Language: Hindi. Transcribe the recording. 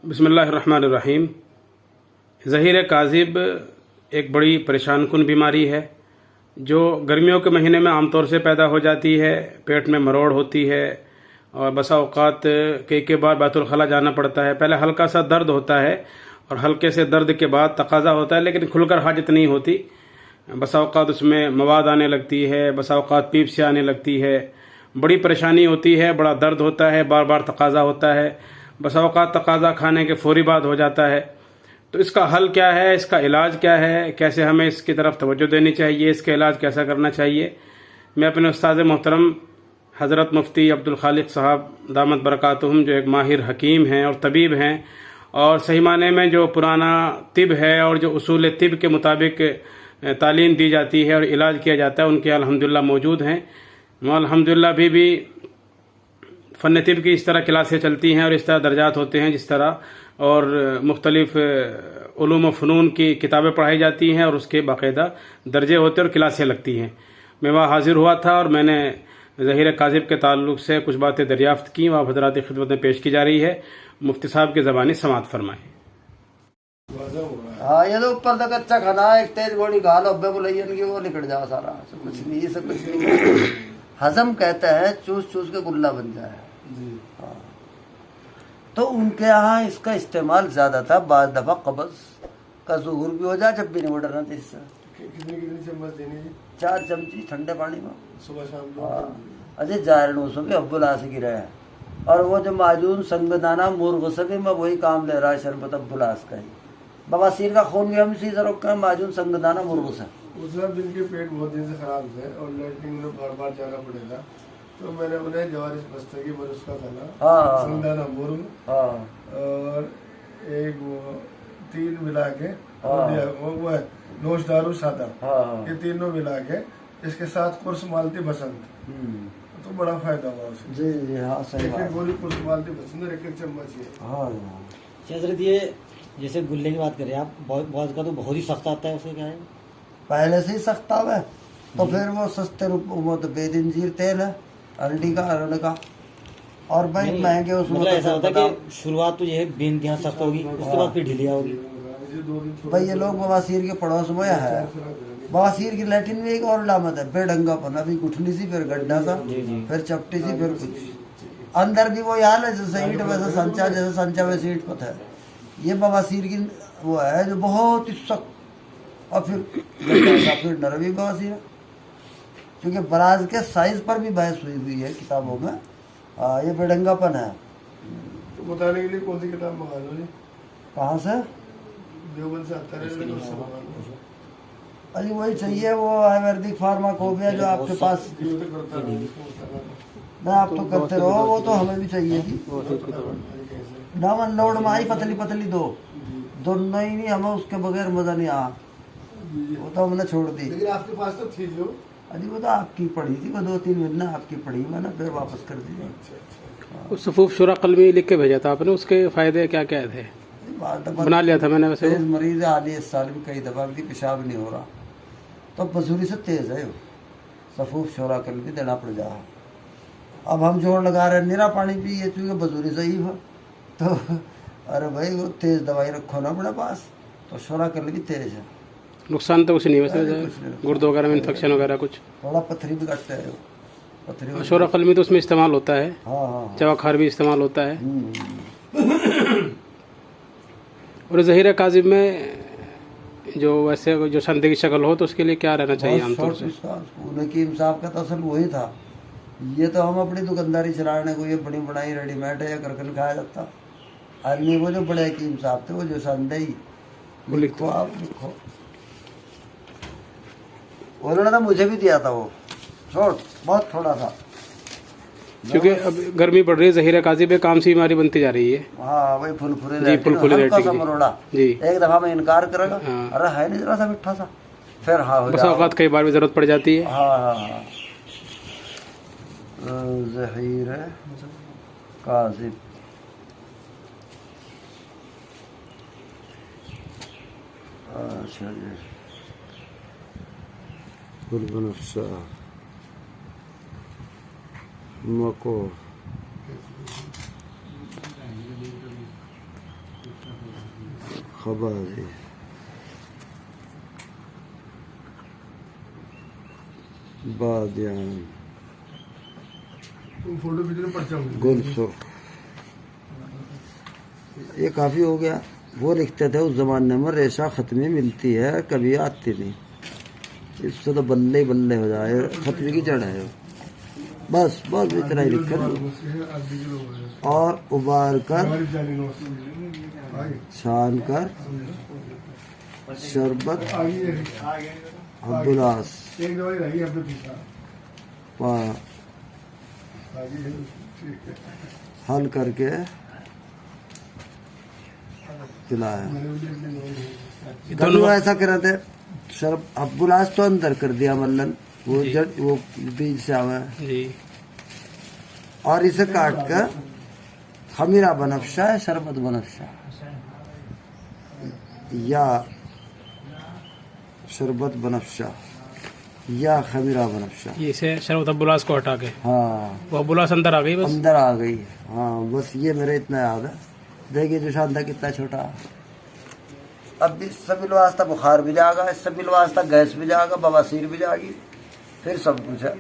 बिस्मिल्लाहिर्रहमानिर्रहीम। ज़हीर काज़िब एक बड़ी परेशान कुन बीमारी है जो गर्मियों के महीने में आमतौर से पैदा हो जाती है। पेट में मरोड़ होती है और बसा औक़ात कई बार बैतुल खला जाना पड़ता है। पहले हल्का सा दर्द होता है और हल्के से दर्द के बाद तकाज़ा होता है, लेकिन खुलकर हाजत नहीं होती। बसा औक़ात उसमें मवाद आने लगती है, बसा औक़ात पीप से आने लगती है, बड़ी परेशानी होती है, बड़ा दर्द होता है, बार बार तकाज़ा होता है, बसा औक़ात तकाज़ा खाने के फ़ौरी बाद हो जाता है। तो इसका हल क्या है, इसका इलाज क्या है, कैसे हमें इसकी तरफ तवज्जो देनी चाहिए, इसका इलाज कैसा करना चाहिए। मैं अपने उस्ताद मोहतरम हज़रत मुफ्ती अब्दुल खालिक साहब दामत बरकातुहुम, जो एक माहिर हकीम हैं और तबीब हैं और सही माने में जो पुराना तिब है और जो उसूल तिब के मुताबिक तालीम दी जाती है और इलाज किया जाता है, उनके अल्हम्दुलिल्लाह मौजूद हैं। अल्हम्दुलिल्लाह भी फ़न तिब की इस तरह क्लासें चलती हैं और इस तरह दर्जात होते हैं जिस तरह, और मुख्तलिफ़ उलूम व फ़नून की किताबें पढ़ाई जाती हैं और उसके बाकायदा दर्जे होते हैं और क्लासें लगती हैं। मैं वहाँ हाज़िर हुआ था और मैंने ज़हीर काज़िब के ताल्लुक़ से कुछ बातें दरियाफ़्त की। वहाँ हज़रात की खिदमत में पेश की जा रही है। मुफ्ती साहब की ज़बानी समात फरमाएँ। हाँ, ये तो ऊपर तक अच्छा खाना है, एक तेज गोली खा लो, अब्बे बोले कि वो निकल जाओ सारा, कुछ नहीं, ये सब कुछ नहीं। हजम कहते हैं चूस चूस के गुल्ला बन जाए। हाँ। तो उनके यहाँ इसका इस्तेमाल ज्यादा था। बाद दफा कब्ज का ज़ुहूर भी हो जाए जब भी नहीं उड़ना था इससे। कितनी चम्मच देनी है? 4 चमची ठंडे पानी में सुबह शाम। हाँ, अजय जारणों भी अब्बुला से गिरा है। और वो जो माजून संगदाना मुर्ग से भी मैं वही काम ले रहा है, शरबत अब्बुलास का ही। बवासीर का खून भी हम इसी से रोकते हैं, माजून संगदाना मुर्ग से। उस जिनके पेट बहुत दिन से खराब थे और लैट्रिन में बार बार जाना पड़ेगा, तो मैंने उन्हें जवारिस बस्तगी पर उसका खाना, हाँ, संगदाना मुर्ग, हाँ, और एक वो 3 मिला के, हाँ, वो है नोश दारू सादा, हाँ, ये तीनों मिला के इसके साथ कुर्स मालती बसंत, तो बड़ा फायदा हुआ उससे। जी जी, हाँ सही बात। गोली कुर्स मालती बसंत एक चम्मच है। हाँ हजरत, ये जैसे गुल्ले की बात करें आप, बहुत का तो बहुत ही सख्त आता है, उससे क्या है? पहले से ही सख्त है, तो फिर वो सस्ते वो तो बेदिनजीर तेल है, अरंडी का, अरंड का, और भाई महंगे उसमें मतलब ऐसा होता है कि शुरुआत तो ये बेइंतहा सख्त होगी, उसके बाद फिर ढीलिया होगी। भाई ये लोग बवासीर के पड़ोस में है। बवासीर की लैट्रिन में एक और लामत है, बेढंगापन। अभी गुठली सी, फिर गड्ढा सा, फिर चपटी सी, फिर कुछ अंदर भी वो यार है, जैसे ईंट वैसे संचा, जैसे संचा वैसे ईंट पता है। ये बवासीर की वो है जो बहुत ही सख्त, और फिर नरमी बवासीर है, क्योंकि बराज के साइज पर भी बहस हुई है किताबों में। ये बेढंगापन है। तो बताने के लिए कौन सी किताब मंगा लो? कहाँ से? देवबंद से आता है। अरे वही चाहिए, वो आयुर्वेदिक फार्माकोपिया जो आपके पास। मैं आप तो करते रहो, वो तो हमें भी चाहिए थी। डामन लोड में आई पतली पतली दोनों ही नहीं, हमें उसके बगैर मजा नहीं आया, वो तो हमने छोड़ दी। लेकिन आपके पास तो थी जो। अरे वो तो आपकी पड़ी थी, वो 2-3 महीने आपकी पड़ी, मैंने फिर वापस कर दी। उस सफ़ूफ़ शुरा कलमी लिख के भेजा था आपने, उसके फ़ायदे क्या क्या थे? बना लिया था मैंने वैसे। तेज मरीज है, हाल इस साल भी कई दफा भी पेशाब नहीं हो रहा, तो बसूरी से तेज है। सफूफ शोरा कर भी देना पड़ जा। अब हम जोर लगा रहे निरा पानी पिए, चूँकि बसूरी सही है, तो अरे भाई वो तेज दवाई रखो ना अपने पास, तो शोरा कर भी तेज है। नुकसान तो कुछ नहीं वैसे, गुर्द वगैरह में इन्फेक्शन वगैरह कुछ? थोड़ा पथरी भी कटता है, पथरी। शोरा कलमी तो उसमें इस्तेमाल होता है। हाँ हाँ, चवाखार भी इस्तेमाल होता है। और ज़हीर काज़िब में जो वैसे जो संदे की शक्ल हो, तो उसके लिए क्या रहना चाहिए आमतौर से? नकीम साहब का तो असल वही था। ये तो हम अपनी दुकानदारी चलाने को, ये बड़ी बनाई रेडीमेड है या करकन खाया जाता। आदमी वो जो बड़े हकीम साहब थे, वो जो संदेही लिखो, आप लिखो, उन्होंने तो मुझे भी दिया था वो छोट, बहुत थोड़ा सा, क्योंकि अब गर्मी बढ़ रही है, ज़हीर काज़िब एक आम सी बीमारी बनती जा रही है। हाँ वही फुलफुली जी, फुलफुली मरोड़ा जी। एक दफा में इनकार करेगा, अरे है नहीं जरा सा मिठा सा, फिर हाँ हो जाएगा। औकात कई बार भी जरूरत पड़ जाती है। हाँ हाँ हाँ। ज़हीर काज़िब, अच्छा जी, गुलबनफ्सा मको खबाजी बादियान तुम फोटो खींचने पर्चा होगी। गुलसो ये काफी हो गया। वो लिखते थे उस जमाने में रेशा खत्मी मिलती है कभी आती नहीं, इससे तो बल्ले बल्ले हो जाए, खत्मी की जड़ है। बस बस इतना ही लिखा और उबार कर छान कर शरबत अब्दुलास एक दवाई रही अब तो पीछा हल करके पिलाया। दोनों ऐसा कर रहे थे, शरब अब्दुलास तो अंदर कर दिया मल्लन, वो जड़ वो बीज से आवा जी। और इसे काट कर खमीरा बनफशा है, शरबत बनफशा या शरबत बनफशा या खमीरा बनफशा। ये से शरबत अब्बुलास को हटा के हाँ वो अब्बुलास अंदर आ गई बस। अंदर आ गई। हाँ बस ये मेरे इतना याद है। देखिए जो शानदार कितना छोटा। अब इससे भी वास्ता बुखार भी जाएगा, इससे भी वास्ता गैस भी जाएगा, बवासीर भी जाएगी, फिर सब कुछ है।